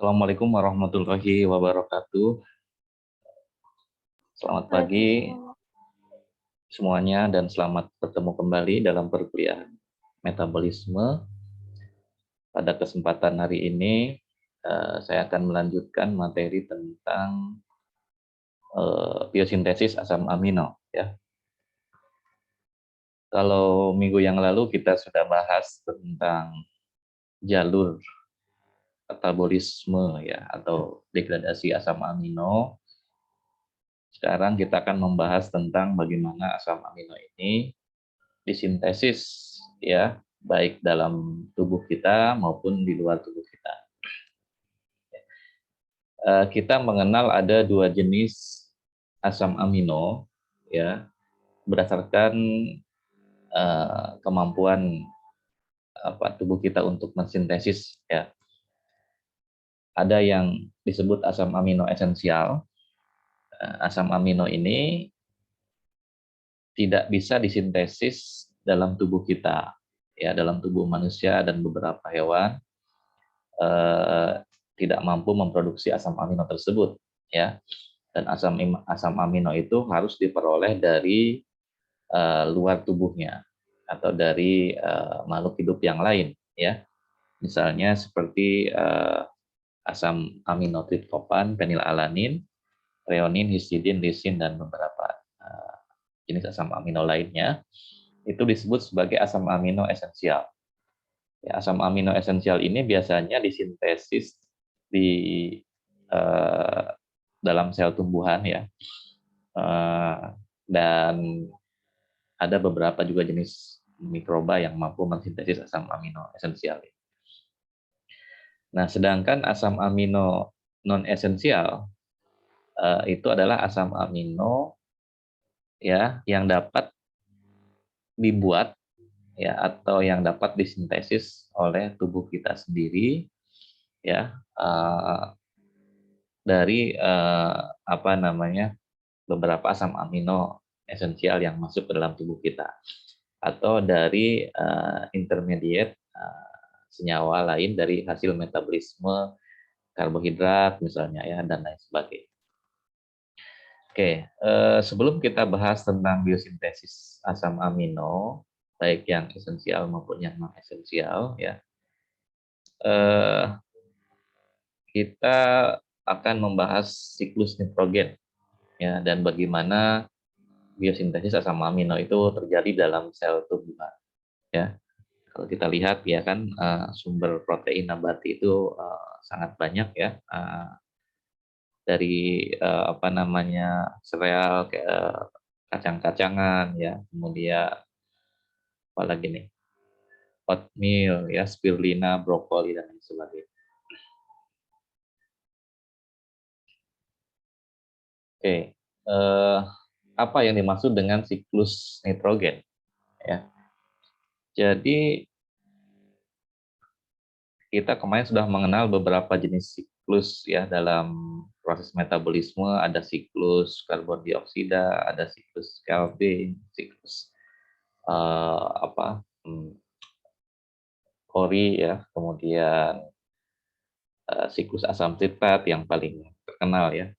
Assalamualaikum warahmatullahi wabarakatuh. Selamat pagi Waalaikumsalam. semuanya dan selamat bertemu kembali dalam perkuliahan metabolisme. Pada kesempatan hari ini saya akan melanjutkan materi tentang biosintesis asam amino ya. Kalau minggu yang lalu kita sudah bahas tentang jalur metabolisme ya atau degradasi asam amino. Sekarang kita akan membahas tentang bagaimana asam amino ini disintesis ya, baik dalam tubuh kita maupun di luar tubuh kita. Kita mengenal ada dua jenis asam amino ya, berdasarkan kemampuan tubuh kita untuk mensintesis ya. Ada yang disebut asam amino esensial. Asam amino ini tidak bisa disintesis dalam tubuh kita ya, dalam tubuh manusia dan beberapa hewan tidak mampu memproduksi asam amino tersebut ya, dan asam amino itu harus diperoleh dari luar tubuhnya atau dari makhluk hidup yang lain ya, misalnya seperti asam amino triptofan, fenilalanin, treonin, histidin, lisin, dan beberapa jenis asam amino lainnya itu disebut sebagai asam amino esensial. Ya, asam amino esensial ini biasanya disintesis di dalam sel tumbuhan ya, dan ada beberapa juga jenis mikroba yang mampu mensintesis asam amino esensial. Nah, sedangkan asam amino non esensial itu adalah asam amino ya yang dapat dibuat ya atau yang dapat disintesis oleh tubuh kita sendiri ya, dari beberapa asam amino esensial yang masuk ke dalam tubuh kita atau dari intermediate senyawa lain dari hasil metabolisme karbohidrat misalnya ya, dan lain sebagainya. Oke, sebelum kita bahas tentang biosintesis asam amino baik yang esensial maupun yang non esensial ya, kita akan membahas siklus nitrogen ya, dan bagaimana biosintesis asam amino itu terjadi dalam sel tumbuhan ya. Kalau kita lihat ya kan, sumber protein nabati itu sangat banyak ya, dari sereal kayak kacang-kacangan ya, kemudian apalagi nih, oatmeal ya, spirulina, brokoli, dan lain sebagainya. Oke, apa yang dimaksud dengan siklus nitrogen ya? Jadi kita kemarin sudah mengenal beberapa jenis siklus ya dalam proses metabolisme. Ada siklus karbon dioksida, ada siklus Calvin, siklus Cori ya, kemudian siklus asam citrat yang paling terkenal ya,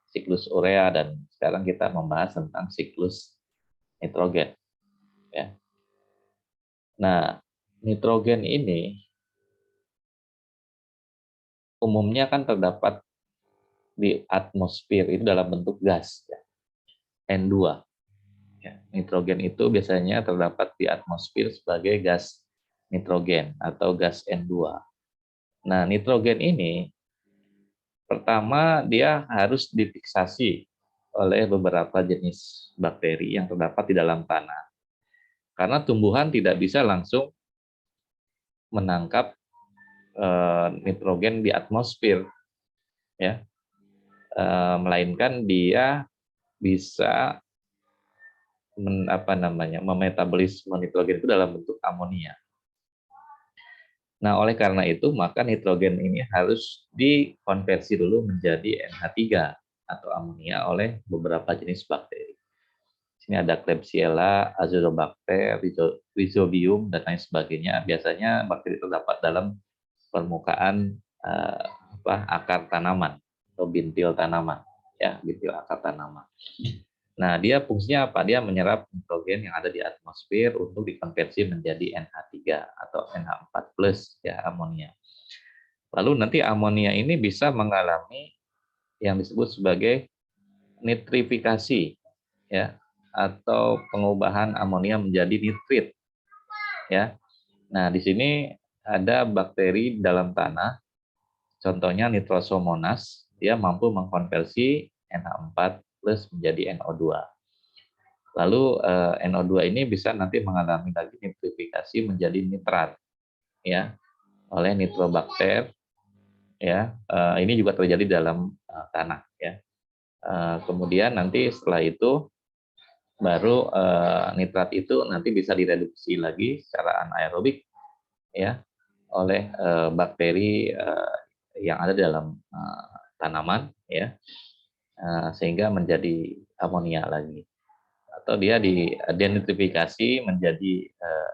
siklus urea, dan sekarang kita membahas tentang siklus nitrogen ya. Nah, nitrogen ini umumnya kan terdapat di atmosfer itu dalam bentuk gas ya, N2. Ya, nitrogen itu biasanya terdapat di atmosfer sebagai gas nitrogen atau gas N2. Nah, nitrogen ini pertama dia harus difiksasi oleh beberapa jenis bakteri yang terdapat di dalam tanah. Karena tumbuhan tidak bisa langsung menangkap nitrogen di atmosfer ya. Melainkan dia bisa memetabolisme nitrogen itu dalam bentuk amonia. Nah, oleh karena itu maka nitrogen ini harus dikonversi dulu menjadi NH3 atau amonia oleh beberapa jenis bakteri. Sini ada Klebsiella, Azotobacter, Rhizobium, dan lain sebagainya. Biasanya bakteri terdapat dalam permukaan akar tanaman atau bintil tanaman, ya, bintil akar tanaman. Nah, dia fungsinya apa? Dia menyerap nitrogen yang ada di atmosfer untuk dikonversi menjadi NH3 atau NH4+, ya, amonia. Lalu nanti amonia ini bisa mengalami yang disebut sebagai nitrifikasi, ya, atau pengubahan amonia menjadi nitrit, ya. Nah, di sini ada bakteri dalam tanah, contohnya Nitrosomonas, dia mampu mengkonversi NH4+ menjadi NO2. Lalu NO2 ini bisa nanti mengalami lagi nitrifikasi menjadi nitrat, ya, oleh nitrobakter, ya. Ini juga terjadi dalam tanah, ya. Kemudian nanti setelah itu baru nitrat itu nanti bisa direduksi lagi secara anaerobik, ya, oleh bakteri yang ada dalam tanaman, ya, sehingga menjadi amonia lagi, atau dia denitrifikasi menjadi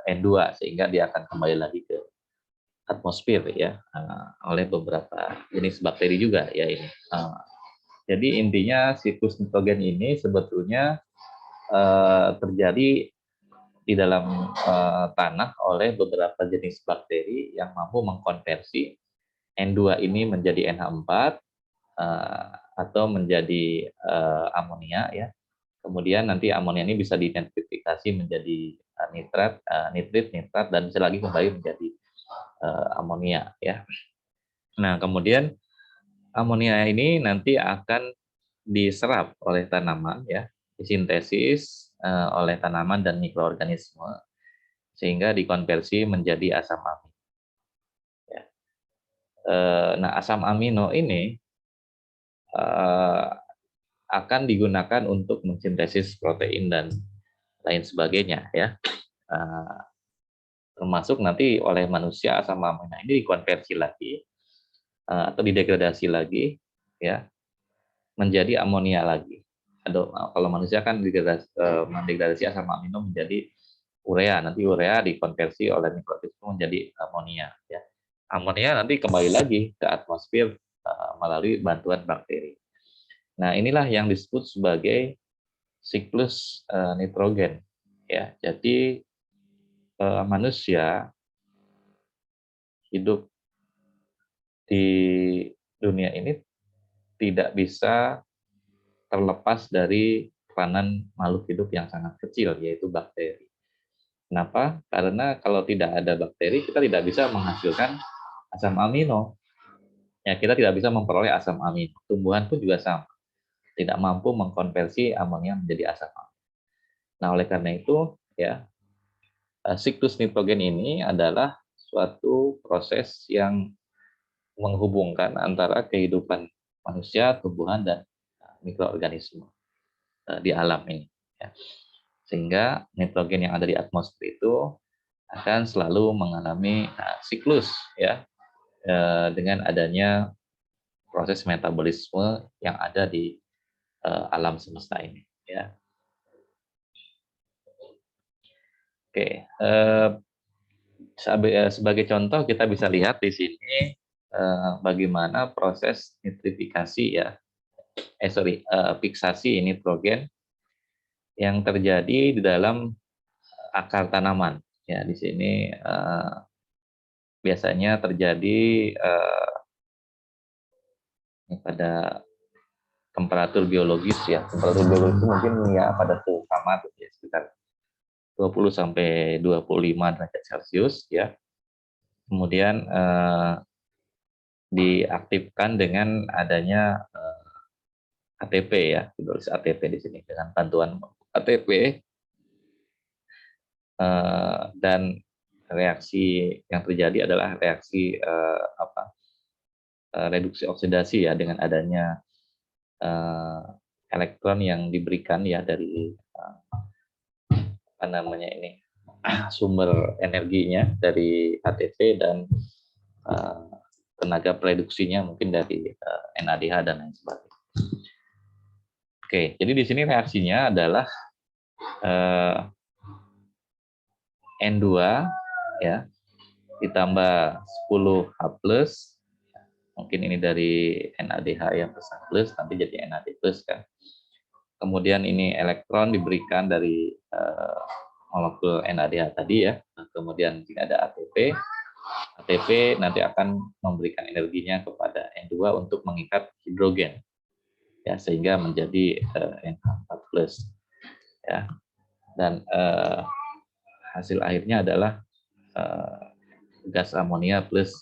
N2 sehingga dia akan kembali lagi ke atmosfer, ya, oleh beberapa jenis bakteri juga, ya, ini. Jadi intinya siklus nitrogen ini sebetulnya terjadi di dalam tanah oleh beberapa jenis bakteri yang mampu mengkonversi N2 ini menjadi NH4 atau menjadi amonia, ya. Kemudian nanti amonia ini bisa didenitrifikasi menjadi nitrit, nitrat, dan bisa lagi kembali menjadi amonia, ya. Nah, kemudian amonia ini nanti akan diserap oleh tanaman, ya, disintesis oleh tanaman dan mikroorganisme sehingga dikonversi menjadi asam amin. Ya. Nah, asam amino ini akan digunakan untuk mensintesis protein dan lain sebagainya, ya. Termasuk nanti oleh manusia asam amino ini dikonversi lagi atau didegradasi lagi, ya, menjadi amonia lagi. Kalau manusia kan mendegradasi asam amino menjadi urea, nanti urea dikonversi oleh mikroorganisme menjadi amonia, ya. Amonia nanti kembali lagi ke atmosfer melalui bantuan bakteri. Nah, inilah yang disebut sebagai siklus nitrogen, ya. Jadi manusia hidup di dunia ini tidak bisa terlepas dari peranan makhluk hidup yang sangat kecil, yaitu bakteri. Kenapa? Karena kalau tidak ada bakteri, kita tidak bisa menghasilkan asam amino. Ya, kita tidak bisa memperoleh asam amino. Tumbuhan pun juga sama, tidak mampu mengkonversi amonia menjadi asam amino. Nah, oleh karena itu, ya, siklus nitrogen ini adalah suatu proses yang menghubungkan antara kehidupan manusia, tumbuhan, dan mikroorganisme di alam ini, ya. Sehingga nitrogen yang ada di atmosfer itu akan selalu mengalami siklus, ya, dengan adanya proses metabolisme yang ada di alam semesta ini, ya. Oke, sebagai contoh kita bisa lihat di sini bagaimana proses nitrifikasi, ya, fiksasi nitrogen yang terjadi di dalam akar tanaman. Ya, di sini biasanya terjadi pada temperatur biologis, ya. Temperatur biologis itu mungkin ya pada suhu kamar, ya, sekitar 20 sampai 25 derajat Celcius, ya. Kemudian diaktifkan dengan adanya ATP, ya, hidrolisis ATP di sini. Dengan bantuan ATP dan reaksi yang terjadi adalah reaksi reduksi oksidasi, ya, dengan adanya elektron yang diberikan, ya, dari apa namanya ini sumber energinya dari ATP dan tenaga produksinya mungkin dari NADH dan lain sebagainya. Oke, jadi di sini reaksinya adalah N2, ya, ditambah 10H+, Mungkin ini dari NADH yang plus, nanti jadi NAD plus kan. Kemudian ini elektron diberikan dari molekul NADH tadi ya. Kemudian jika ada ATP, ATP nanti akan memberikan energinya kepada N2 untuk mengikat hidrogen, ya, sehingga menjadi NH4 plus, ya. Dan hasil akhirnya adalah gas amonia plus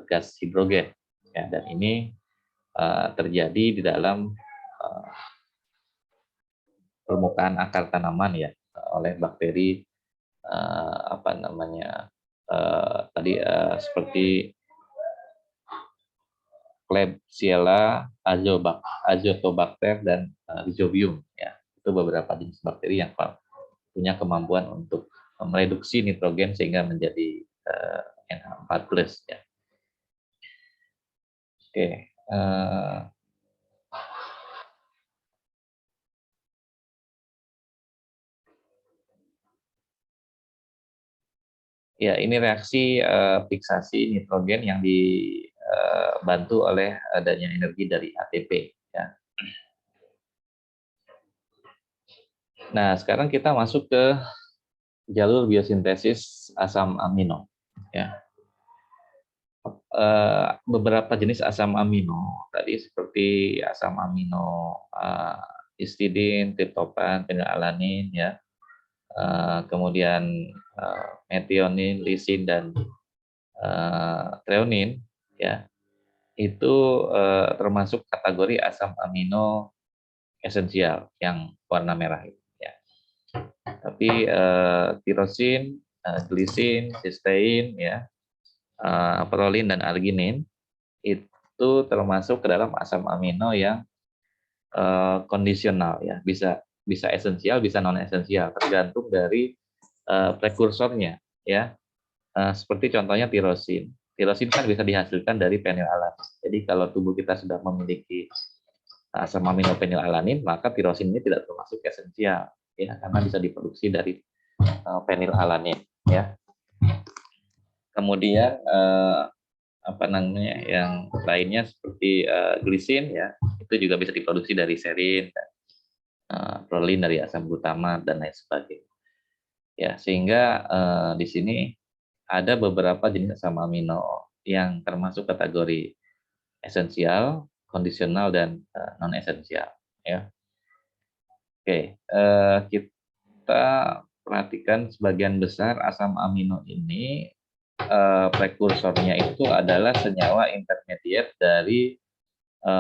gas hidrogen, ya. Dan ini terjadi di dalam permukaan akar tanaman, ya, oleh bakteri apa namanya tadi seperti Klebsiella, Azotobacter, dan Rhizobium, ya. Itu beberapa jenis bakteri yang punya kemampuan untuk mereduksi nitrogen sehingga menjadi NH4 plus, ya. Oke. Ya, ini reaksi fiksasi nitrogen yang dibantu oleh adanya energi dari ATP, ya. Nah, sekarang kita masuk ke jalur biosintesis asam amino, ya. Beberapa jenis asam amino tadi seperti asam amino histidin, triptopan, fenilalanin, ya. Kemudian metionin, lisin, dan treonin, ya. Itu termasuk kategori asam amino esensial yang warna merah itu, ya. Tapi tirosin, glisin, sistein, ya, prolin, dan arginin itu termasuk ke dalam asam amino yang kondisional, ya. Bisa esensial, bisa non esensial, tergantung dari prekursornya, ya. Seperti contohnya tirosin. Tirosin kan bisa dihasilkan dari fenilalanin. Jadi kalau tubuh kita sudah memiliki asam amino fenilalanin, maka tirosin ini tidak termasuk esensial, ya, karena bisa diproduksi dari fenilalanin, ya. Kemudian apa namanya yang lainnya seperti glisin, ya, itu juga bisa diproduksi dari serin, prolin dari asam glutamat, dan lain sebagainya, ya. Sehingga di sini ada beberapa jenis asam amino yang termasuk kategori esensial, kondisional, dan non esensial, ya. Oke, kita perhatikan sebagian besar asam amino ini prekursornya itu adalah senyawa intermediate dari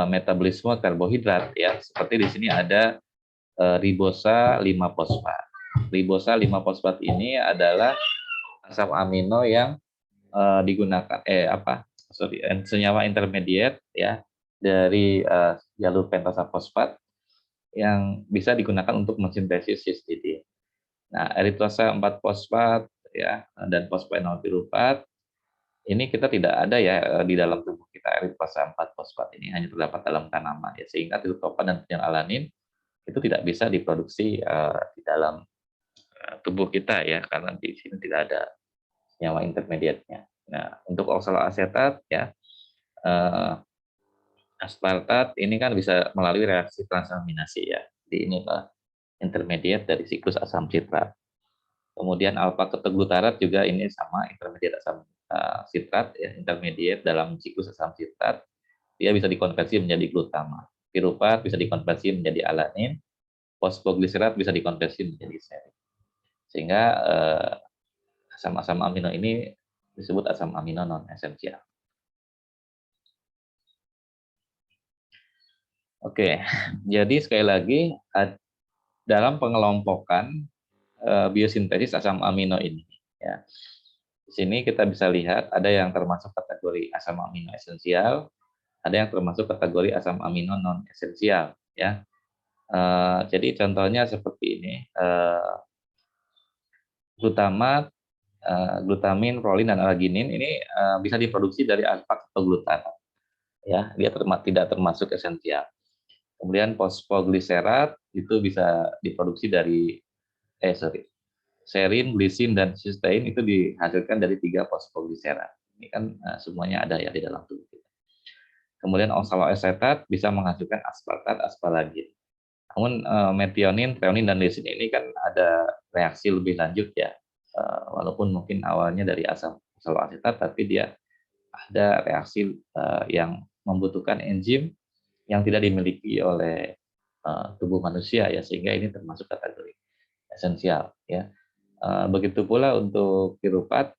metabolisme karbohidrat, ya. Seperti di sini ada ribosa 5-fosfat. Ribosa 5-fosfat ini adalah asam amino yang digunakan senyawa intermediate, ya, dari jalur pentasa fosfat yang bisa digunakan untuk mensintesis histidin. Nah, eritrosa 4-fosfat, ya, dan fosfenolpiruvat ini kita tidak ada, ya, di dalam tubuh kita. Eritrosa 4-fosfat ini hanya terdapat dalam tanaman, ya, sehingga triptopan dan fenilalanin itu tidak bisa diproduksi di dalam tubuh kita, ya, karena di sini tidak ada senyawa intermediate-nya. Nah, untuk oksaloasetat, ya, aspartat ini kan bisa melalui reaksi transaminasi, ya. Jadi ini intermediate dari siklus asam sitrat. Kemudian alfa ketoglutarat juga ini sama, intermediate asam sitrat, ya, intermediate dalam siklus asam sitrat. Dia bisa dikonversi menjadi glutamat. Piruvat bisa dikonversi menjadi alanin, fosfogliserat bisa dikonversi menjadi serin. Sehingga asam-asam amino ini disebut asam amino non esensial. Oke, jadi sekali lagi dalam pengelompokan biosintesis asam amino ini, ya. Di sini kita bisa lihat ada yang termasuk kategori asam amino esensial, ada yang termasuk kategori asam amino non esensial, ya. Jadi contohnya seperti ini, glutamat, glutamin, prolin, dan arginin ini bisa diproduksi dari alfa ketoglutarate, ya, dia tidak termasuk esensial. Kemudian fosfogliserat itu bisa diproduksi dari serin, glisin, dan sistein itu dihasilkan dari 3 fosfogliserat. Ini kan semuanya ada, ya, di dalam tubuh kita. Kemudian oksaloasetat bisa menghasilkan aspartat, asparagin. Namun metionin, treonin, dan lisin ini kan ada reaksi lebih lanjut ya. Walaupun mungkin awalnya dari asam oksaloasetat, tapi dia ada reaksi yang membutuhkan enzim yang tidak dimiliki oleh tubuh manusia ya, sehingga ini termasuk kategori esensial ya. Begitu pula untuk piruvat,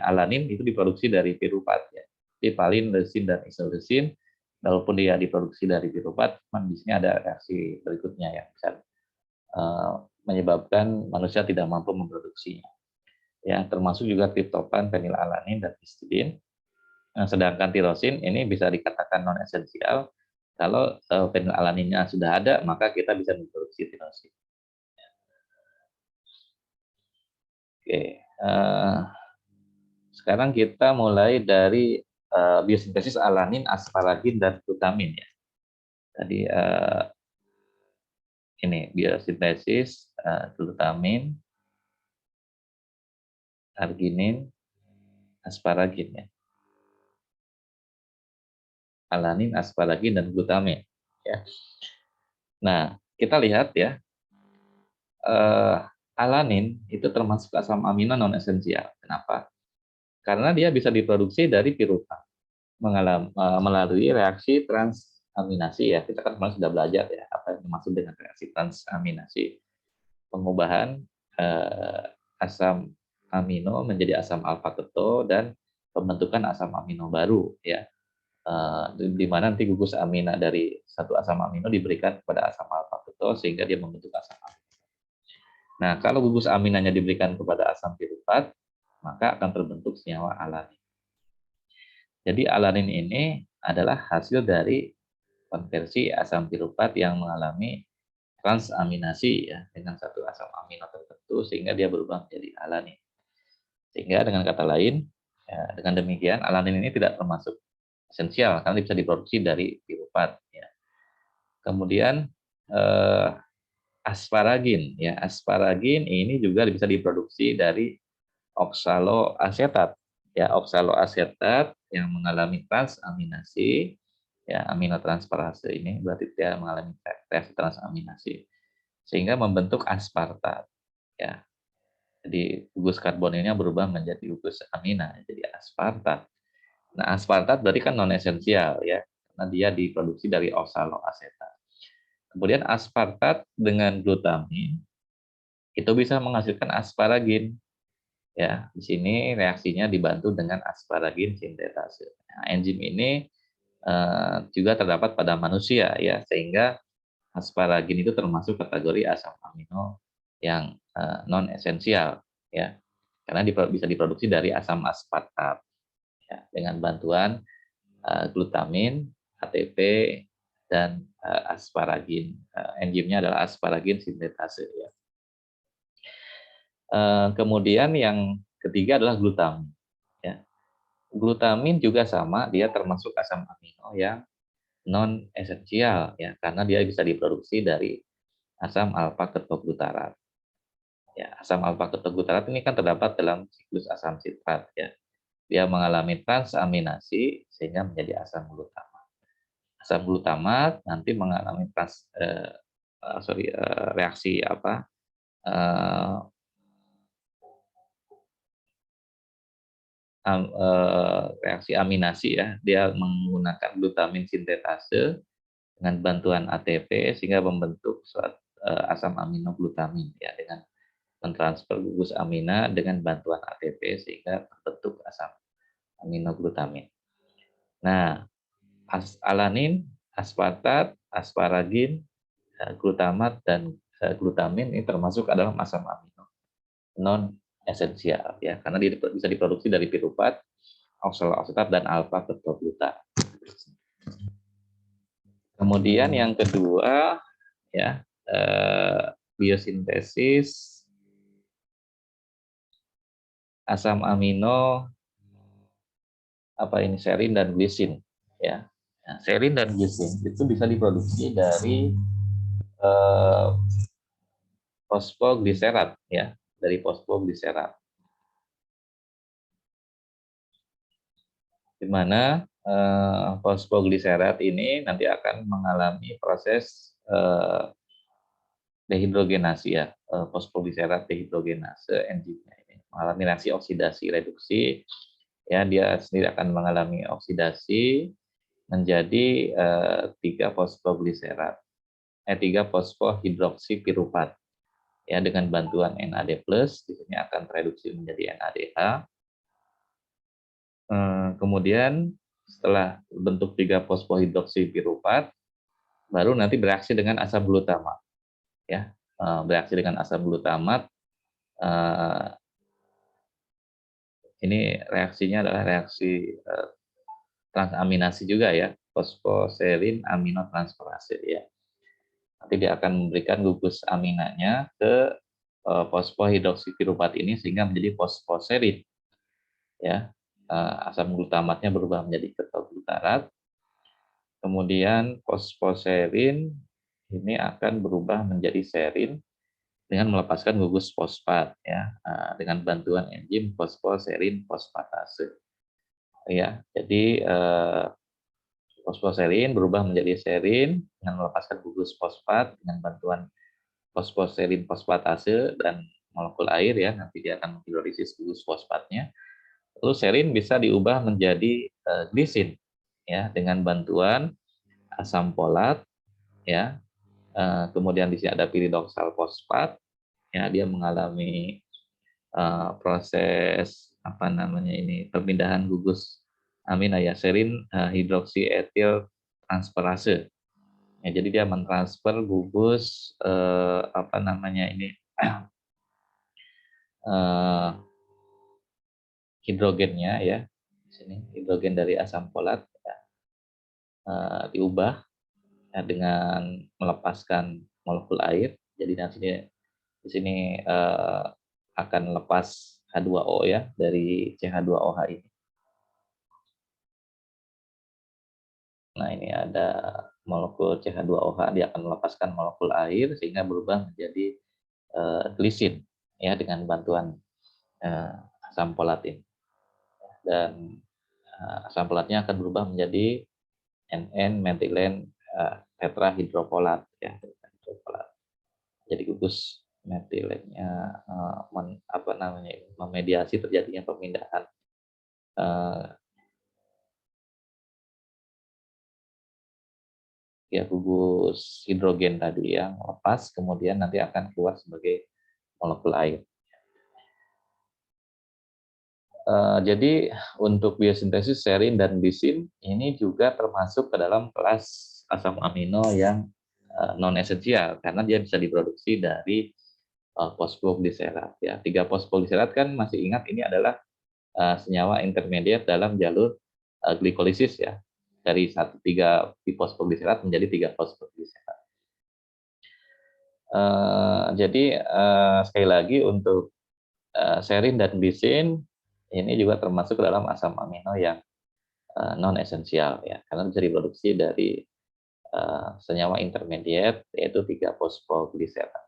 alanin itu diproduksi dari piruvat ya. Pipalin, leusin, dan isoleusin, walaupun dia diproduksi dari piruvat, cuman di sini ada reaksi berikutnya yang bisa menyebabkan manusia tidak mampu memproduksinya. Ya, termasuk juga triptofan, fenilalanin, dan histidin. Sedangkan tirosin ini bisa dikatakan non esensial. Kalau fenilalaninnya sudah ada, maka kita bisa memproduksi tirosin. Oke, sekarang kita mulai dari biosintesis alanin, asparagin, dan glutamin ya. Tadi ini biosintesis glutamin, arginin, asparagin ya. Alanin, asparagin, dan glutamin ya. Nah, kita lihat ya, alanin itu termasuk asam amino non esensial. Kenapa? Karena dia bisa diproduksi dari piruvat melalui reaksi transaminasi ya. Kita kan kemarin sudah belajar ya apa yang dimaksud dengan reaksi transaminasi. Pengubahan asam amino menjadi asam alfa keto dan pembentukan asam amino baru ya. Di mana nanti gugus amina dari satu asam amino diberikan kepada asam alfa keto sehingga dia membentuk asam amino. Nah, kalau gugus aminanya diberikan kepada asam piruvat, maka akan terbentuk senyawa alanin. Jadi alanin ini adalah hasil dari konversi asam piruvat yang mengalami transaminasi ya dengan satu asam amino tertentu sehingga dia berubah menjadi alanin. Sehingga dengan kata lain, ya, dengan demikian alanin ini tidak termasuk esensial karena bisa diproduksi dari piruvat. Ya. Kemudian asparagin, ya asparagin ini juga bisa diproduksi dari oksaloasetat, ya oksaloasetat yang mengalami transaminasi, ya aminotransferase ini berarti dia mengalami reaksi transaminasi sehingga membentuk aspartat, ya. Jadi gugus karbonilnya berubah menjadi gugus amina, jadi aspartat. Nah, aspartat berarti kan non esensial ya, karena dia diproduksi dari oksaloasetat. Kemudian aspartat dengan glutamin itu bisa menghasilkan asparagin. Ya, di sini reaksinya dibantu dengan asparagin sintetase. Nah, enzim ini juga terdapat pada manusia ya, sehingga asparagin itu termasuk kategori asam amino yang non esensial ya. Karena bisa diproduksi dari asam aspartat ya, dengan bantuan glutamin, ATP, dan asparagin. Enzimnya adalah asparagin sintetase ya. Kemudian yang ketiga adalah glutamin. Ya. Glutamin juga sama, dia termasuk asam amino yang non esensial ya, karena dia bisa diproduksi dari asam alfa ketoglutarat. Ya, asam alfa ketoglutarat ini kan terdapat dalam siklus asam sitrat ya. Dia mengalami transaminasi sehingga menjadi asam glutamat. Asam glutamat nanti mengalami reaksi apa? Reaksi aminasi ya, dia menggunakan glutamin sintetase dengan bantuan ATP sehingga membentuk asam amino glutamin ya, dengan mentransfer gugus amina dengan bantuan ATP sehingga terbentuk asam amino glutamin. Nah, alanin, aspartat, asparagin, glutamat, dan glutamin ini termasuk adalah asam amino non esensial ya, karena dia bisa diproduksi dari piruvat, oksaloasetat, dan alfa ketoglutar. Kemudian yang kedua ya, biosintesis asam amino serin dan glisin ya. Nah, serin dan glisin itu bisa diproduksi dari fosfogliserat ya, dari fosfogliserat. Di mana fosfogliserat ini nanti akan mengalami proses dehidrogenasi ya, fosfogliserat dehidrogenase enzimnya ini mengalami reaksi oksidasi reduksi ya, dia sendiri akan mengalami oksidasi menjadi 3 fosfogliserat, 3 fosfohidroksipiruvat ya, dengan bantuan NAD+, di sini akan tereduksi menjadi NADH. Kemudian setelah bentuk 3 fosfohidroksipiruvat, baru nanti bereaksi dengan asam glutamat ya, bereaksi dengan asam glutamat. Ini reaksinya adalah reaksi transaminasi juga ya, fosfoserin aminotransferase ya. Nanti dia akan memberikan gugus aminanya ke fosfohidroksipiruvat ini sehingga menjadi fosfoserin ya. Asam glutamatnya berubah menjadi ketoglutarat. Kemudian fosfoserin ini akan berubah menjadi serin dengan melepaskan gugus fosfat ya, dengan bantuan enzim fosfoserin fosfatase. Ya, jadi fosfoserin berubah menjadi serin dengan melepaskan gugus fosfat dengan bantuan fosfoserin fosfatase dan molekul air ya, nanti dia akan menghidrolisis gugus fosfatnya. Lalu serin bisa diubah menjadi glisin ya dengan bantuan asam folat ya. Kemudian di sini ada piridoksal fosfat ya, dia mengalami proses apa namanya ini perpindahan gugus amina ya, serin hidroksietil transferase. Ya, jadi dia mentransfer gugus apa namanya ini hidrogennya ya, di sini hidrogen dari asam folat ya, diubah ya, dengan melepaskan molekul air. Jadi di sini akan lepas H2O ya dari CH2OH ini. Nah, ini ada molekul CH2OH, dia akan melepaskan molekul air sehingga berubah menjadi glisin ya dengan bantuan asam folat ini. Dan asam folatnya akan berubah menjadi NN-metilen tetrahidrofolat ya, hidrofolat. Jadi gugus metilennya apa namanya memediasi terjadinya pemindahan ya gugus hidrogen tadi yang lepas, kemudian nanti akan keluar sebagai molekul air. Jadi untuk biosintesis serin dan lisin ini juga termasuk ke dalam kelas asam amino yang non esensial karena dia bisa diproduksi dari fosfogliserat ya. 3 fosfogliserat kan masih ingat ini adalah senyawa intermediate dalam jalur glikolisis ya. Dari 3 fosfogliserat menjadi 3 fosfogliserat. Jadi sekali lagi untuk serin dan lisin ini juga termasuk ke dalam asam amino yang non esensial ya, karena bisa diproduksi dari senyawa intermediate yaitu 3 fosfogliserat.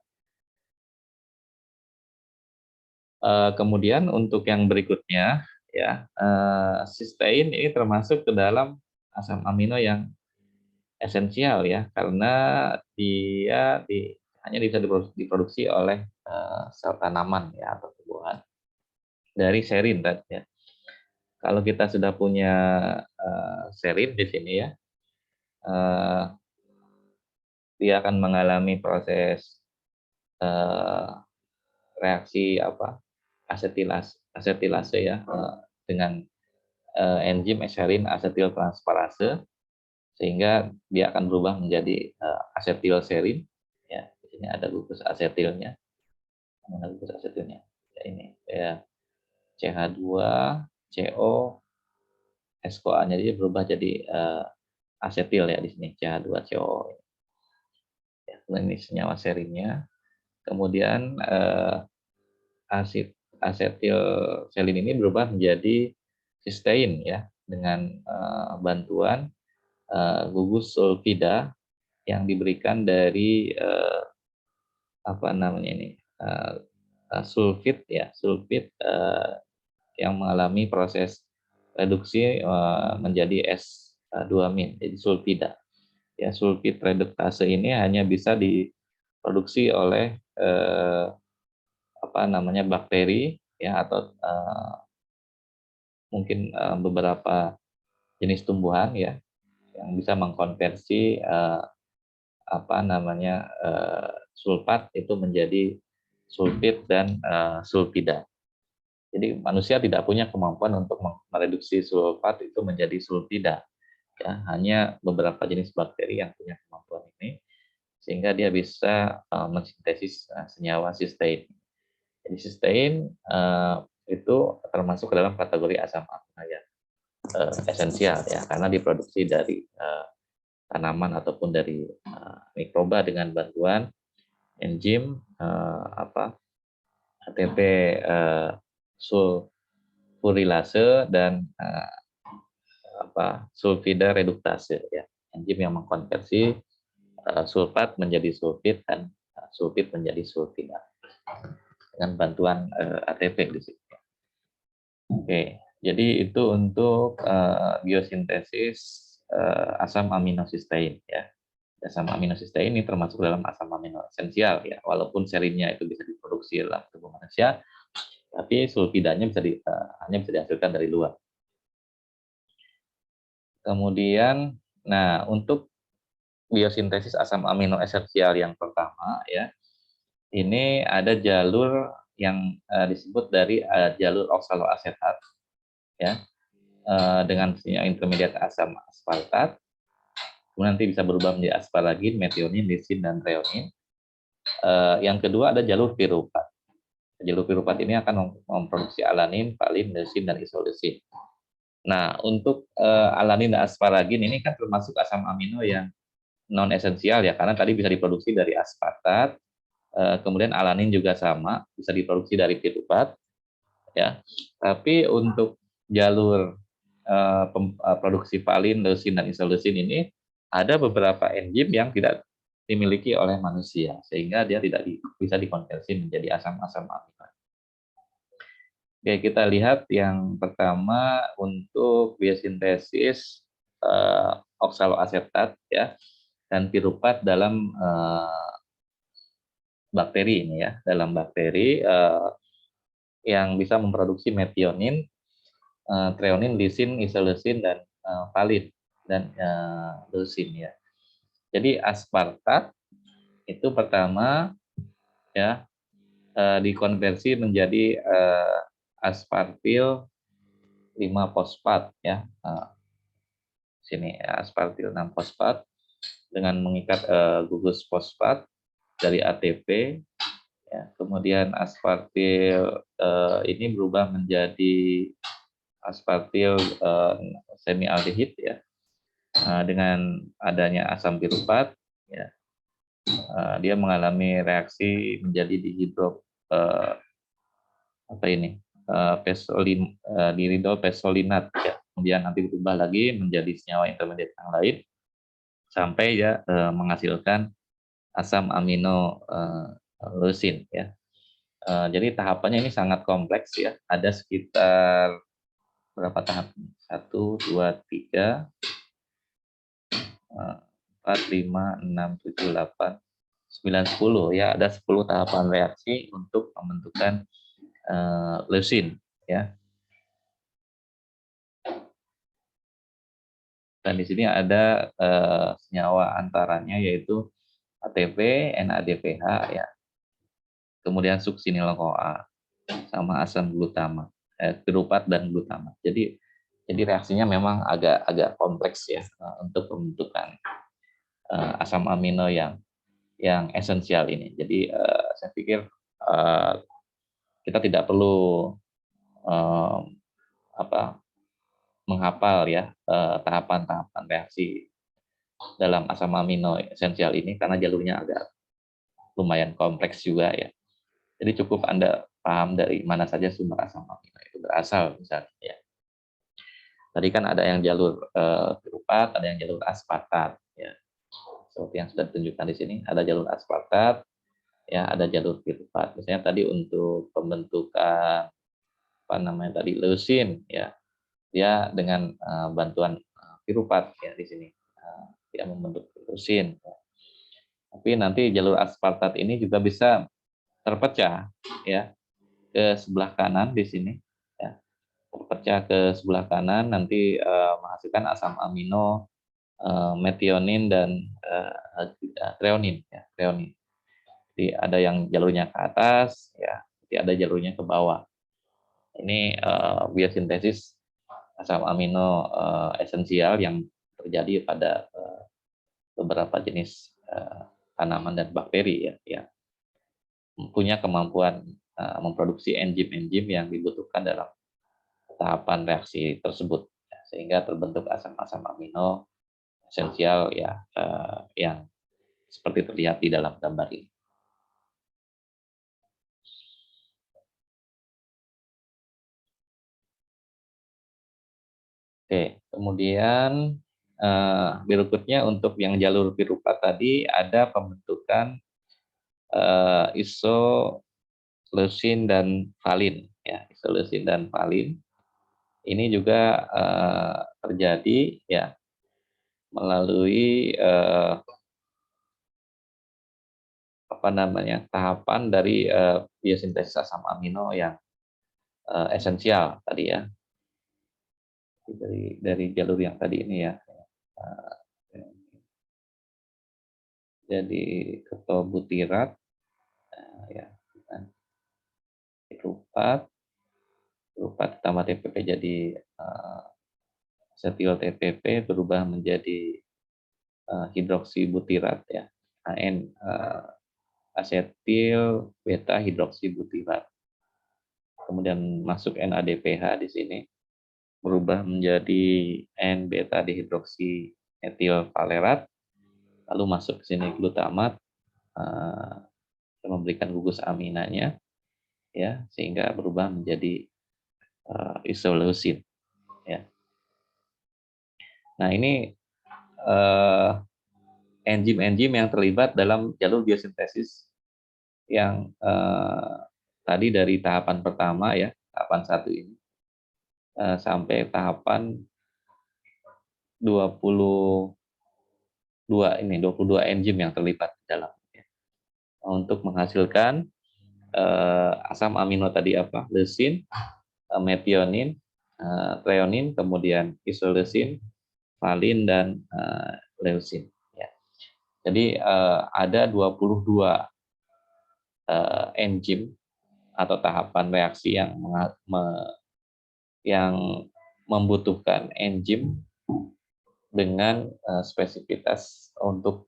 Kemudian untuk yang berikutnya ya, sistein ini termasuk ke dalam asam amino yang esensial ya, karena dia hanya bisa diproduksi oleh sel tanaman ya atau tumbuhan dari serin tadi ya. Kalau kita sudah punya serin di sini ya, dia akan mengalami proses reaksi apa asetilase ya, dengan enzim serin asetil transferase sehingga dia akan berubah menjadi asetilserin ya. Di sini ada gugus asetilnya. Mana gugus asetilnya? Ya ini ya, CH2CO SCOA-nya dia berubah jadi asetil ya di sini CH2CO. Ya, ini senyawa serinnya. Kemudian asetilselin ini berubah menjadi sistein ya dengan bantuan gugus sulfida yang diberikan dari apa namanya ini sulfit ya, sulfit yang mengalami proses reduksi menjadi S2-min, jadi sulfida. Ya, sulfid reduktase ini hanya bisa diproduksi oleh bakteri ya, atau mungkin beberapa jenis tumbuhan ya yang bisa mengkonversi sulfat itu menjadi sulfid dan sulfida. Jadi manusia tidak punya kemampuan untuk mereduksi sulfat itu menjadi sulfida. Ya, hanya beberapa jenis bakteri yang punya kemampuan ini, sehingga dia bisa mensintesis senyawa sistein. Jadi sistein itu termasuk ke dalam kategori asam amino yang esensial ya, karena diproduksi dari tanaman ataupun dari mikroba dengan bantuan enzim ATP sulfurilase dan sulfida reduktase ya, enzim yang mengkonversi sulfat menjadi sulfid dan sulfid menjadi sulfida dengan bantuan ATP di sini. Oke, jadi itu untuk biosintesis asam amino sistein ya. Asam amino sistein ini termasuk dalam asam amino esensial ya, walaupun serinya itu bisa diproduksi dalam tubuh manusia, tapi sulfidanya hanya bisa dihasilkan dari luar. Kemudian, nah untuk biosintesis asam amino esensial yang pertama ya, ini ada jalur yang disebut dari jalur oksaloasetat ya, dengan senyawa intermediat asam aspartat, kemudian nanti bisa berubah menjadi asparagin, metionin, lisin, dan treonin. Yang kedua ada jalur piruvat. Jalur piruvat ini akan memproduksi alanin, valin, leusin, dan isoleusin. Nah, untuk alanin dan asparagin ini kan termasuk asam amino yang non esensial ya, karena tadi bisa diproduksi dari aspartat, kemudian alanin juga sama, bisa diproduksi dari piruvat ya. Tapi untuk jalur produksi valin, leusin, dan isoleusin ini ada beberapa enzim yang tidak dimiliki oleh manusia, sehingga dia tidak bisa dikonversi menjadi asam-asam amino. Oke, kita lihat yang pertama untuk biosintesis oksaloasetat ya dan piruvat dalam bakteri ini ya, dalam bakteri yang bisa memproduksi metionin, treonin, lisin, isoleusin, dan valin dan leusin ya. Jadi aspartat itu pertama ya dikonversi menjadi aspartil 5 fosfat ya. Sini ya, aspartil 6 fosfat dengan mengikat gugus fosfat dari ATP ya. Kemudian aspartil ini berubah menjadi aspartil semialdehid ya. Dengan adanya asam piruvat ya. Dia mengalami reaksi menjadi dihidro diridol pesolinat ya. Kemudian nanti berubah lagi menjadi senyawa intermediate yang lain sampai ya menghasilkan asam amino leusin ya. Jadi tahapannya ini sangat kompleks ya. Ada sekitar berapa tahap? 1, 2, 3, 4, 5, 6, 7, 8, 9, 10 ya. Ada 10 tahapan reaksi untuk pembentukan leusin ya. Dan di sini ada senyawa antaranya yaitu ATP, NADPH ya. Kemudian succinyl-CoA sama asam glutama, piruvat dan glutama. Jadi reaksinya memang agak kompleks ya untuk pembentukan asam amino yang esensial ini. Jadi saya pikir kita tidak perlu menghafal ya tahapan-tahapan reaksi dalam asam amino esensial ini karena jalurnya agak lumayan kompleks juga ya. Jadi cukup Anda paham dari mana saja sumber asam amino itu berasal misalnya ya. Tadi kan ada yang jalur piruvat, ada yang jalur aspartat ya. Seperti yang sudah ditunjukkan di sini, ada jalur aspartat, ya ada jalur piruvat. Misalnya tadi untuk pembentukan leusin ya. dia dengan bantuan piruvat ya di sini dia membentuk leusin. Tapi nanti jalur aspartat ini juga bisa terpecah ya ke sebelah kanan di sini ya. Terpecah ke sebelah kanan nanti menghasilkan asam amino metionin dan treonin ya, treonin. Jadi ada yang jalurnya ke atas ya, jadi ada jalurnya ke bawah. Ini biosintesis asam amino esensial yang terjadi pada beberapa jenis tanaman dan bakteri ya, yang punya kemampuan memproduksi enzim-enzim yang dibutuhkan dalam tahapan reaksi tersebut, ya, sehingga terbentuk asam-asam amino esensial ya yang seperti terlihat di dalam gambar ini. Oke, kemudian berikutnya untuk yang jalur piruvat tadi ada pembentukan isoleusin dan valin ya, isoleusin dan valin. Ini juga terjadi ya melalui apa namanya tahapan dari biosintesis asam amino yang esensial tadi ya, dari jalur yang tadi ini ya. Jadi ketobutirat ya, piruvat tambah TPP jadi asetil TPP berubah menjadi hidroksibutirat ya, AN asetil beta hidroksibutirat. Kemudian masuk NADPH di sini berubah menjadi N beta dihidroksi etil valerat, lalu masuk ke sini glutamat memberikan gugus aminanya ya, sehingga berubah menjadi isoleusin ya. Nah, ini enzim-enzim yang terlibat dalam jalur biosintesis yang tadi dari tahapan pertama ya, tahapan 1 ini sampai tahapan 22 enzim yang terlibat di dalam ya, untuk menghasilkan asam amino tadi apa? Leusin, metionin, treonin, kemudian isoleusin, valin dan leusin ya. Jadi ada 22 enzim atau tahapan reaksi yang membutuhkan enzim dengan spesifitas untuk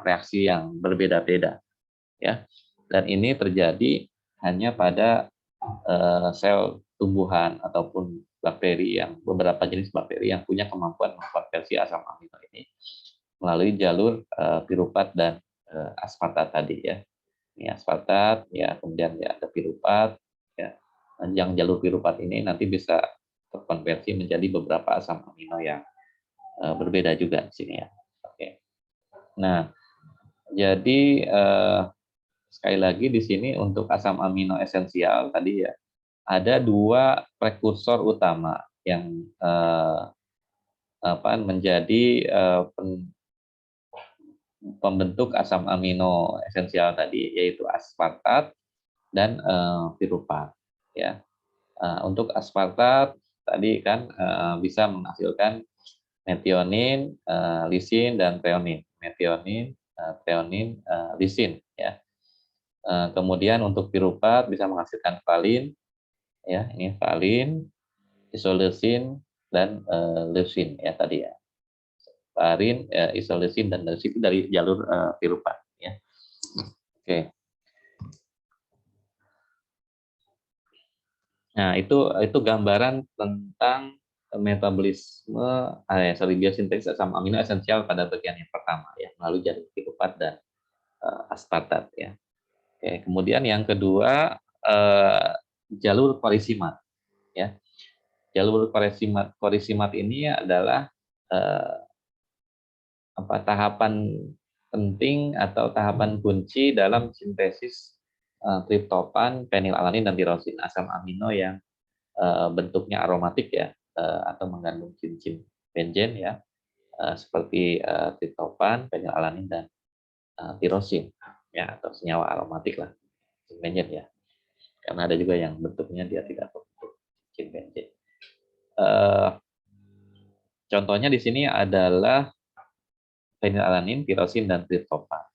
reaksi yang berbeda-beda ya. Dan ini terjadi hanya pada sel tumbuhan ataupun bakteri, yang beberapa jenis bakteri yang punya kemampuan mengkonversi asam amino ini melalui jalur piruvat dan aspartat tadi ya. Ini aspartat ya, kemudian ya ada piruvat ya. Yang jalur piruvat ini nanti bisa terkonversi menjadi beberapa asam amino yang berbeda juga di sini ya. Oke. Nah, jadi sekali lagi di sini untuk asam amino esensial tadi ya, ada 2 prekursor utama yang menjadi pembentuk asam amino esensial tadi, yaitu aspartat dan piruvat ya. Untuk aspartat tadi kan bisa menghasilkan metionin, lisin dan treonin. Metionin, treonin, lisin ya. Kemudian untuk piruvat bisa menghasilkan valin ya, ini valin, isoleusin dan leusin ya tadi ya. Valin, isoleusin dan leusin itu dari jalur piruvat ya. Oke. Nah, itu gambaran tentang metabolisme biosintesis asam amino esensial pada bagian yang pertama ya, melalui jalur piruvat dan aspartat ya. Oke, kemudian yang kedua jalur korisimat ya. Jalur korisimat ini adalah tahapan penting atau tahapan kunci dalam sintesis triptofan, fenilalanin dan tirosin, asam amino yang bentuknya aromatik ya, atau mengandung cincin benzen ya, seperti triptofan, fenilalanin dan tirosin ya, atau senyawa aromatik lah, benzen ya. Karena ada juga yang bentuknya dia tidak berbentuk cincin benzen. Contohnya di sini adalah fenilalanin, tirosin, dan triptofan.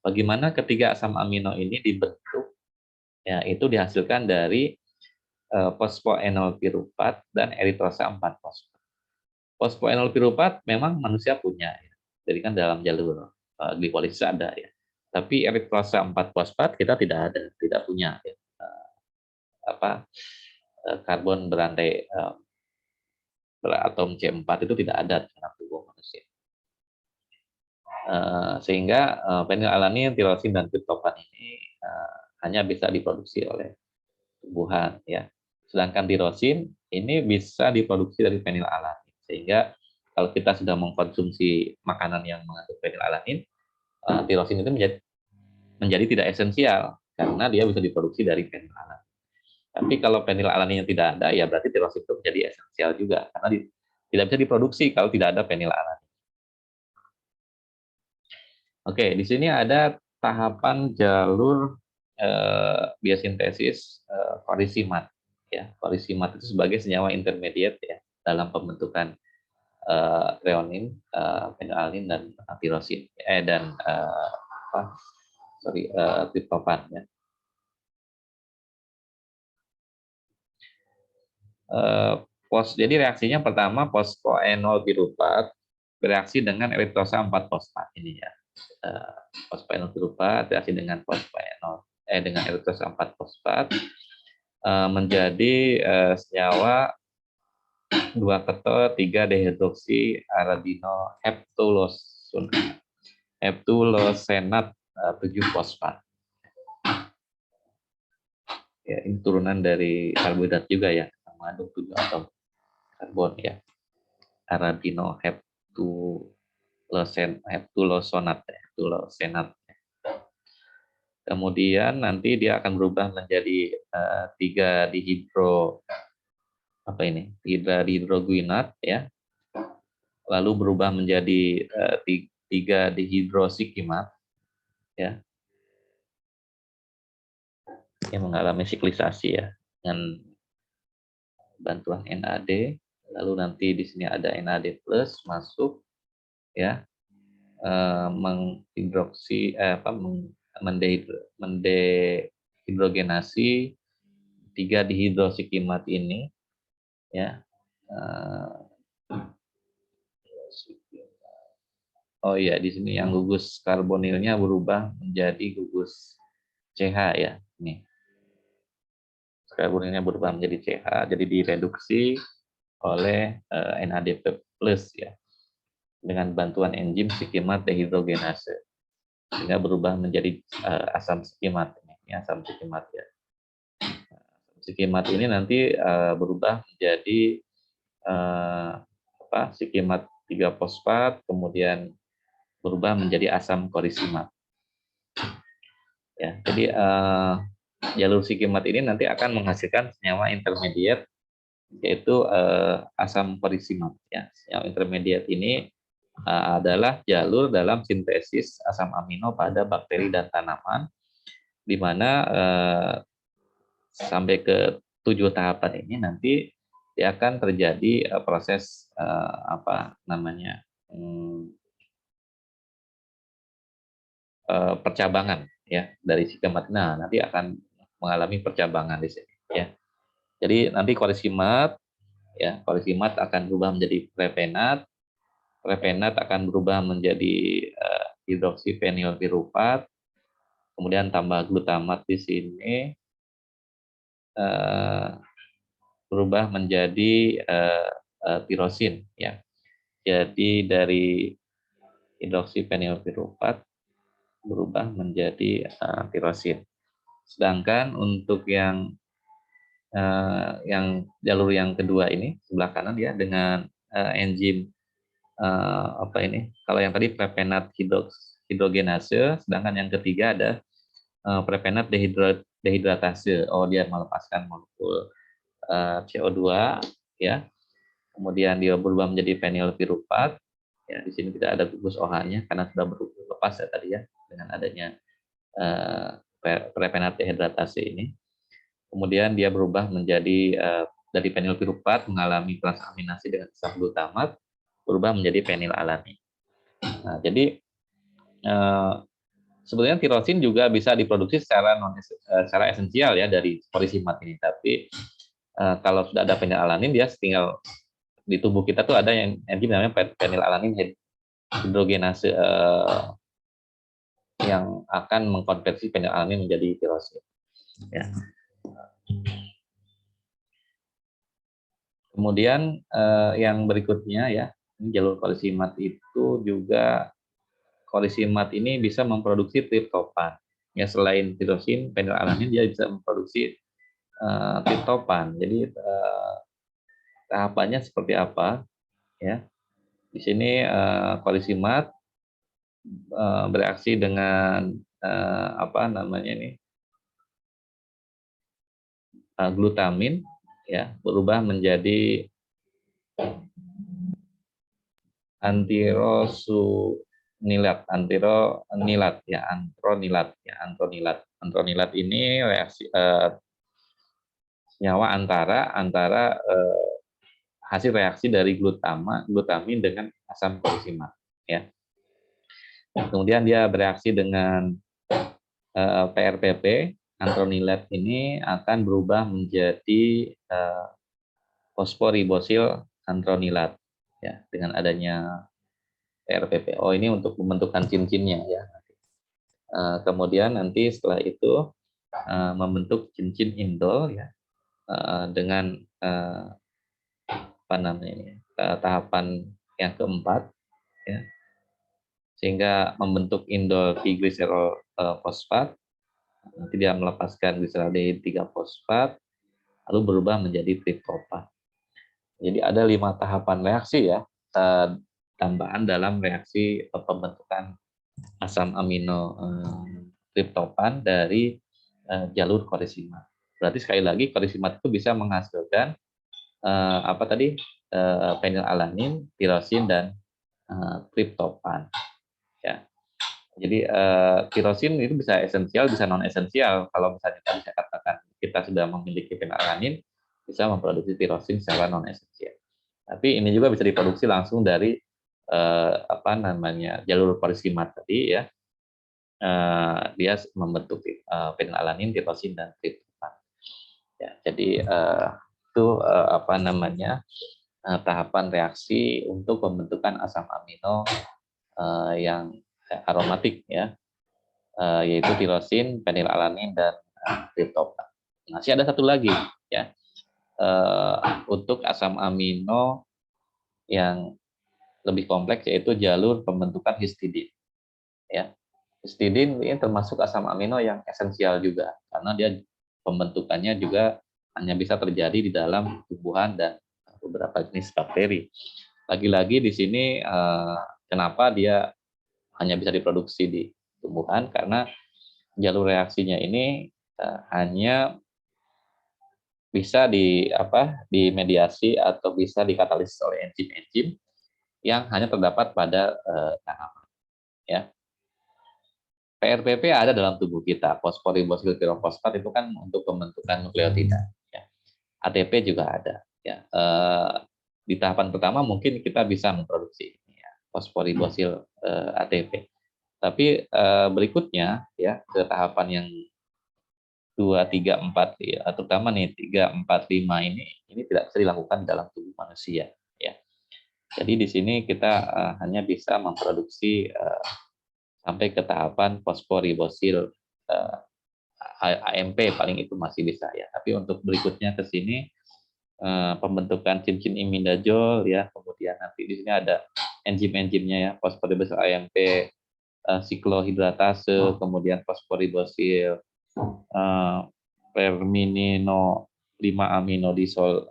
Bagaimana ketiga asam amino ini dibentuk? Ya, itu dihasilkan dari fosfoenol piruvat dan eritrosa 4-fosfat. Fosfoenol piruvat memang manusia punya, ya. Jadi kan dalam jalur glikolisis ada ya. Tapi eritrosa 4-fosfat kita tidak ada, tidak punya ya. Karbon berantai beratom C4 itu tidak ada dalam tubuh manusia. Sehingga fenilalanin, tirosin, dan triptofan ini hanya bisa diproduksi oleh tumbuhan ya. Sedangkan tirosin ini bisa diproduksi dari fenilalanin. Sehingga kalau kita sudah mengkonsumsi makanan yang mengandung fenilalanin, tirosin itu menjadi tidak esensial karena dia bisa diproduksi dari fenilalanin. Tapi kalau fenilalaninnya tidak ada, ya berarti tirosin itu menjadi esensial juga karena tidak bisa diproduksi kalau tidak ada fenilalanin. Oke, di sini ada tahapan jalur biosintesis korisimat. Ya, korisimat itu sebagai senyawa intermediate ya dalam pembentukan treonin, fenilalanin, dan tirosin dan triptofan ya. Jadi reaksinya pertama fosfoenol piruvat bereaksi dengan eritrosa 4-fosfat ini ya. Fosfoenol piruvat reaksi dengan dengan eritrosa 4-fosfat menjadi senyawa 2-keto-3-dehidroksi arabino heptulosenat 7-fosfat. Ya, ini turunan dari karbohidrat juga ya, mengandung 7 atom karbon ya. Arabino heptulosenat. Kemudian nanti dia akan berubah menjadi 3-dihidroguinat ya. Lalu berubah menjadi 3-dihidrosikimat ya. Yang mengalami siklisasi ya dengan bantuan NAD. Lalu nanti di sini ada NAD+ masuk ya, mendehidrogenasi 3-dihidrosikimat ini ya. Oh iya, di sini yang gugus karbonilnya berubah menjadi gugus CH ya. Nih. Karbonilnya berubah menjadi CH, jadi direduksi oleh NAD+ ya. Dengan bantuan enzim sikimat dehidrogenase. Sehingga berubah menjadi asam sikimat. Ini asam sikimat ya. Sikimat ini nanti berubah menjadi sikimat 3-fosfat, kemudian berubah menjadi asam korisimat. Ya, jadi jalur sikimat ini nanti akan menghasilkan senyawa intermediate yaitu asam korisimat. Ya, senyawa intermediate ini adalah jalur dalam sintesis asam amino pada bakteri dan tanaman, di mana sampai ke 7 tahapan ini nanti dia akan terjadi proses percabangan ya dari sikimat. Nah, nanti akan mengalami percabangan di sini ya. Jadi nanti korisimat akan berubah menjadi prepenat. Prepenat akan berubah menjadi hidroksifenil piruvat. Kemudian tambah glutamat di sini berubah menjadi tirosin ya. Jadi dari hidroksifenil piruvat berubah menjadi tirosin. Sedangkan untuk yang jalur yang kedua ini sebelah kanan ya dengan enzim kalau yang tadi prepenat hidrogenase, sedangkan yang ketiga ada prepenat dehidratase. Oh, dia melepaskan molekul CO2 ya. Kemudian dia berubah menjadi fenilpiruvat. Ya, di sini tidak ada gugus OH-nya karena sudah lepas ya tadi ya dengan adanya prepenat dehidratasi ini. Kemudian dia berubah menjadi dari fenilpiruvat mengalami transaminasi dengan asam glutamat berubah menjadi fenilalanin. Nah, jadi sebenarnya tirosin juga bisa diproduksi secara esensial ya dari polisimat ini, tapi kalau sudah ada fenilalanin dia tinggal di tubuh kita tuh ada yang enzim namanya fenilalanin hidrogenase yang akan mengkonversi fenilalanin menjadi tirosin. Ya. Kemudian yang berikutnya ya, ini jalur kolisimat itu juga kolisimat ini bisa memproduksi triptopan. Ya, selain tirosin, fenilalanin dia bisa memproduksi triptopan. Jadi tahapannya seperti apa? Ya, di sini kolisimat bereaksi dengan apa namanya ini glutamin, ya, berubah menjadi antronilat ya, antronilat. Antronilat ini reaksi senyawa antara hasil reaksi dari glutamin dengan asam kolisimat ya. Kemudian dia bereaksi dengan PRPP. Antronilat ini akan berubah menjadi fosforibosil antronilat ya dengan adanya PRPP. Oh, ini untuk pembentukan cincin-cincinnya ya. Kemudian nanti setelah itu membentuk cincin indol ya dengan apa namanya ini, tahapan yang keempat ya, sehingga membentuk indol trigliserol fosfat. Nanti dia melepaskan gliseraldehyde 3 fosfat lalu berubah menjadi triptopan. Jadi ada 5 tahapan reaksi ya, tambahan dalam reaksi pembentukan asam amino triptopan dari jalur kolisimat. Berarti sekali lagi kolisimat itu bisa menghasilkan apa tadi fenilalanin, tirosin dan triptopan. Ya. Jadi tirosin itu bisa esensial, bisa non esensial. Kalau misalnya kita bisa katakan kita sudah memiliki fenilalanin, bisa memproduksi tirosin secara non esensial. Tapi ini juga bisa diproduksi langsung dari apa namanya jalur kolisimat tadi ya. Dia membentuk fenilalanin, tirosin dan triptopan. Ya, jadi itu apa namanya tahapan reaksi untuk pembentukan asam amino yang aromatik ya, yaitu tirosin, fenilalanin dan triptopan. Masih ada satu lagi ya, untuk asam amino yang lebih kompleks yaitu jalur pembentukan histidin. Ya, histidin ini termasuk asam amino yang esensial juga karena dia pembentukannya juga hanya bisa terjadi di dalam tumbuhan dan beberapa jenis bakteri. Lagi-lagi di sini kenapa dia hanya bisa diproduksi di tumbuhan karena jalur reaksinya ini hanya bisa dimediasi atau bisa dikatalisis oleh enzim-enzim yang hanya terdapat pada tanaman ya. PRPP ada dalam tubuh kita, fosforibosil pirofosfat itu kan untuk pembentukan nukleotida ya. ATP juga ada ya. Di tahapan pertama mungkin kita bisa memproduksi ya, fosforibosil ATP. Tapi berikutnya ya ke tahapan yang 2, 3, 4 ya, terutama nih 3, 4, 5 ini tidak bisa dilakukan dalam tubuh manusia ya. Jadi di sini kita hanya bisa memproduksi sampai ke tahapan fosforibosil AMP paling itu masih bisa ya. Tapi untuk berikutnya ke sini pembentukan cincin imidazol ya, kemudian nanti di sini ada enzim-enzimnya ya, fosforibosil AMP, siklohidratase, kemudian fosforibosil perminino 5 aminodisol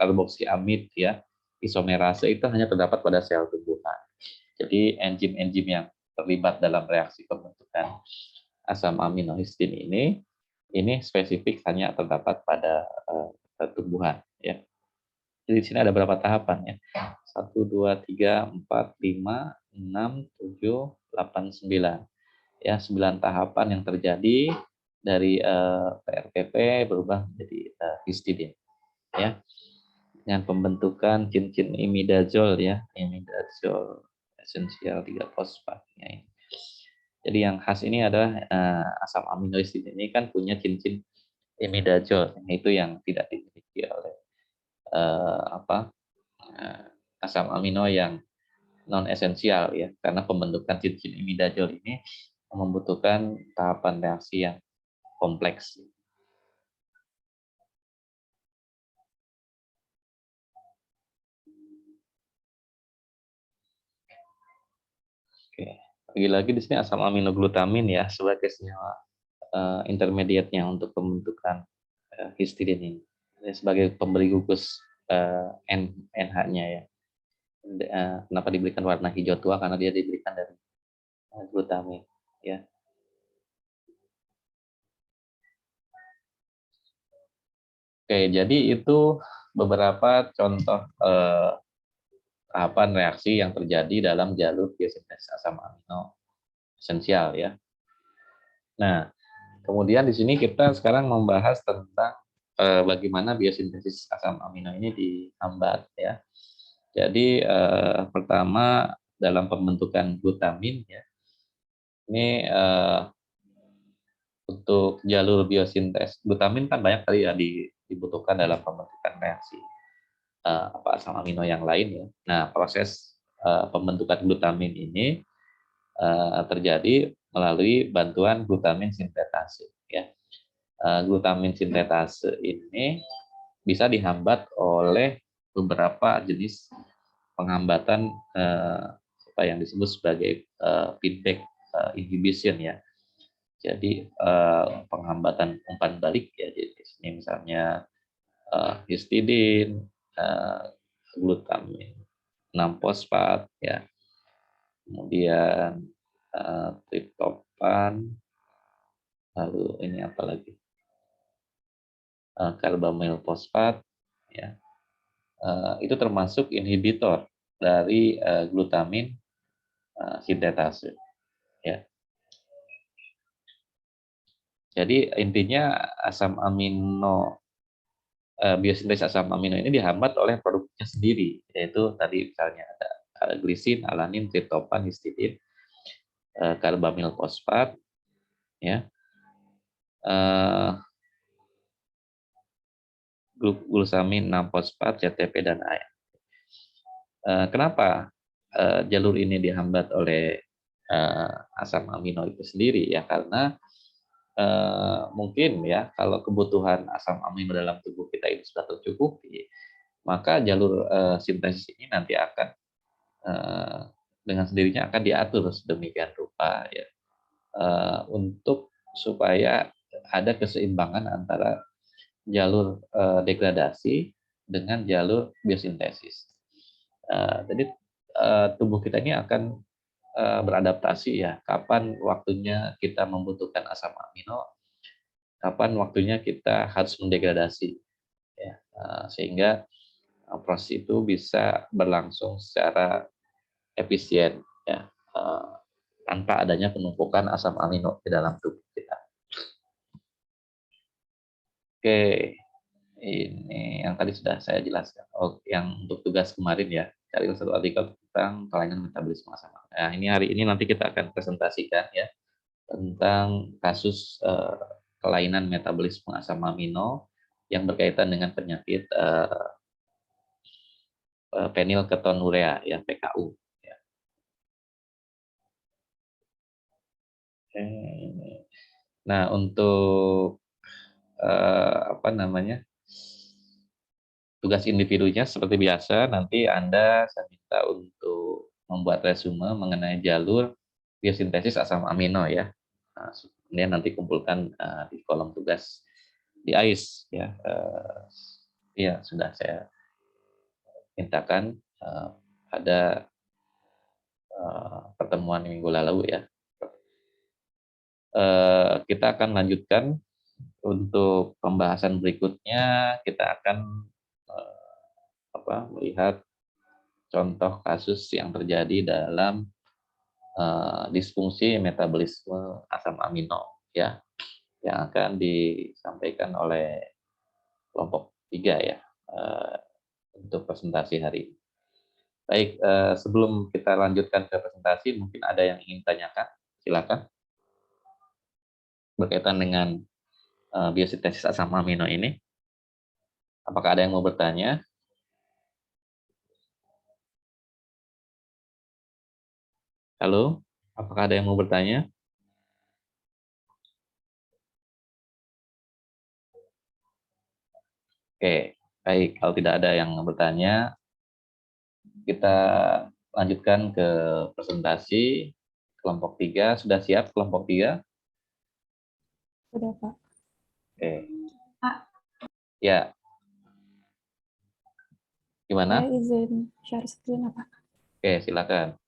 karboksiamid ya, isomerase itu hanya terdapat pada sel tumbuhan. Jadi enzim-enzim yang terlibat dalam reaksi pembentukan asam amino histidin ini spesifik hanya terdapat pada tumbuhan ya. Jadi di sini ada berapa tahapan ya? 1, 2, 3, 4, 5, 6, 7, 8, 9. Ya, 9 tahapan yang terjadi dari PRPP berubah menjadi histidin. Ya, dengan pembentukan cincin imidazol ya, imidazol esensial 3 fosfatnya ini. Jadi yang khas ini adalah asam amino histidin ini kan punya cincin imidazol, itu yang tidak dimiliki oleh apa asam amino yang non esensial ya, karena pembentukan cincin imidazol ini membutuhkan tahapan reaksi yang kompleks. Oke, lagi-lagi di sini asam aminoglutamin ya sebagai senyawa intermediate-nya untuk pembentukan histidin ini. Sebagai pemberi gugus NH-nya ya. Kenapa diberikan warna hijau tua? Karena dia diberikan dari glutamin ya. Oke, jadi itu beberapa contoh tahapan reaksi yang terjadi dalam jalur biosintesis asam amino esensial ya. Nah, kemudian di sini kita sekarang membahas tentang bagaimana biosintesis asam amino ini dihambat ya. Jadi pertama dalam pembentukan glutamin ya. Ini untuk jalur biosintesis glutamin kan banyak kali ya dibutuhkan dalam pembentukan reaksi asam amino yang lain ya. Nah, proses pembentukan glutamin ini terjadi melalui bantuan glutamin sintetase ya. Glutamin sintetase ini bisa dihambat oleh beberapa jenis penghambatan apa yang disebut sebagai feedback inhibition ya. Jadi penghambatan umpan balik ya. Jadi ini misalnya histidin, glutamin 6 fosfat ya. Kemudian triptofan, lalu ini apa lagi? Karbamyl fosfat ya. Itu termasuk inhibitor dari glutamin sintetase ya. Jadi intinya asam amino biosintesis asam amino ini dihambat oleh produknya sendiri, yaitu tadi misalnya ada glisin, alanin, triptofan, histidin, karbamyl fosfat ya. Glusamin 6 fosfat, CTP dan AR. Kenapa jalur ini dihambat oleh asam amino itu sendiri ya? Karena mungkin ya kalau kebutuhan asam amino dalam tubuh kita ini sudah tercukupi, maka jalur sintesis ini nanti akan dengan sendirinya akan diatur sedemikian rupa ya untuk supaya ada keseimbangan antara jalur degradasi dengan jalur biosintesis. Jadi tubuh kita ini akan beradaptasi ya, kapan waktunya kita membutuhkan asam amino, kapan waktunya kita harus mendegradasi ya, sehingga proses itu bisa berlangsung secara efisien ya, tanpa adanya penumpukan asam amino di dalam tubuh kita. Oke, ini yang tadi sudah saya jelaskan. Oh, yang untuk tugas kemarin ya, cari satu artikel tentang kelainan metabolisme asam amino. Nah, ini hari ini nanti kita akan presentasikan ya tentang kasus kelainan metabolisme asam amino yang berkaitan dengan penyakit fenilketonurea ya, PKU. Ya. Nah, untuk apa namanya, tugas individunya seperti biasa, nanti Anda saya minta untuk membuat resume mengenai jalur biosintesis asam amino ya. Nah, kemudian nanti kumpulkan di kolom tugas di AIS ya. Ya sudah saya mintakan pada pertemuan minggu lalu ya. Kita akan lanjutkan untuk pembahasan berikutnya. Kita akan melihat contoh kasus yang terjadi dalam disfungsi metabolisme asam amino ya, yang akan disampaikan oleh kelompok 3 ya untuk presentasi hari ini. Baik, sebelum kita lanjutkan ke presentasi, mungkin ada yang ingin tanyakan, silakan berkaitan dengan biosintesis asam amino ini. Apakah ada yang mau bertanya? Halo, apakah ada yang mau bertanya? Oke, baik. Kalau tidak ada yang bertanya, kita lanjutkan ke presentasi kelompok 3. Sudah siap kelompok 3? Sudah, Pak. Oke. Pak, Ya. Gimana? saya izin share screen, apa? Oke, silakan.